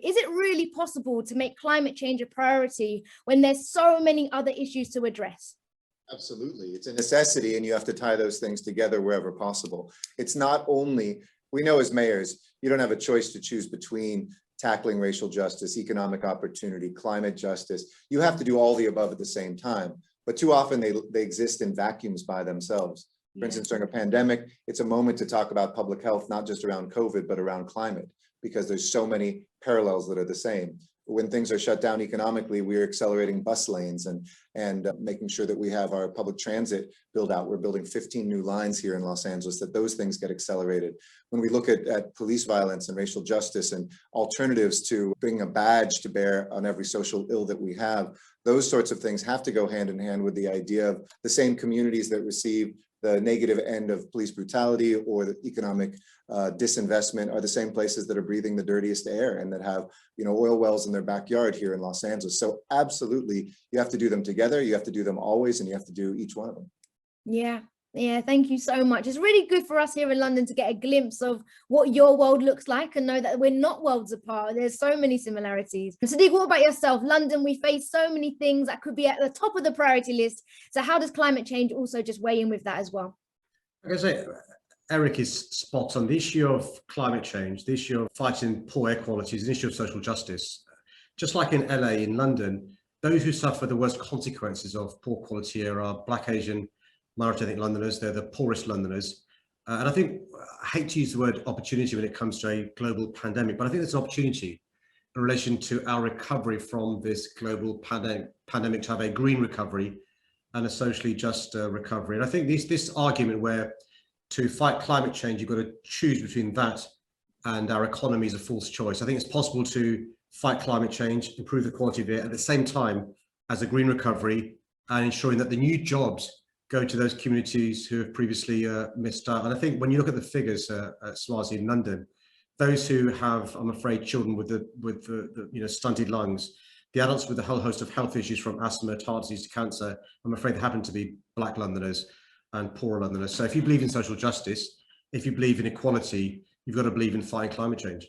Is it really possible to make climate change a priority when there's so many other issues to address? Absolutely. It's a necessity, and you have to tie those things together wherever possible. It's not only, we know as mayors, you don't have a choice to choose between tackling racial justice, economic opportunity, climate justice. You have to do all the above at the same time. But too often they exist in vacuums by themselves. For instance, during a pandemic, it's a moment to talk about public health, not just around COVID, but around climate, because there's so many parallels that are the same. When things are shut down economically, we're accelerating bus lanes and making sure that we have our public transit build out. We're building 15 new lines here in Los Angeles, that those things get accelerated. When we look at police violence and racial justice and alternatives to bring a badge to bear on every social ill that we have, those sorts of things have to go hand in hand with the idea of the same communities that receive the negative end of police brutality or the economic disinvestment are the same places that are breathing the dirtiest air and that have, oil wells in their backyard here in Los Angeles. So absolutely, you have to do them together. You have to do them always, and you have to do each one of them. Yeah, thank you so much. It's really good for us here in London to get a glimpse of what your world looks like and know that we're not worlds apart. There's so many similarities. And Sadiq, what about yourself? London, we face so many things that could be at the top of the priority list. So how does climate change also just weigh in with that as well? Like I say, Eric is spot on. The issue of climate change, the issue of fighting poor air quality is an issue of social justice. Just like in LA, in London, those who suffer the worst consequences of poor quality air are Black, Asian, minority ethnic Londoners. They're the poorest Londoners. And I think, I hate to use the word opportunity when it comes to a global pandemic, but I think there's an opportunity in relation to our recovery from this global pandemic to have a green recovery and a socially just recovery. And I think this argument where to fight climate change, you've got to choose between that and our economy is a false choice. I think it's possible to fight climate change, improve the quality of it at the same time as a green recovery and ensuring that the new jobs go to those communities who have previously missed out. And I think when you look at the figures at Swazi in London, those who have, I'm afraid, children with the stunted lungs, the adults with a whole host of health issues from asthma, heart disease to cancer, I'm afraid they happen to be Black Londoners and poorer Londoners. So if you believe in social justice, if you believe in equality, you've got to believe in fighting climate change.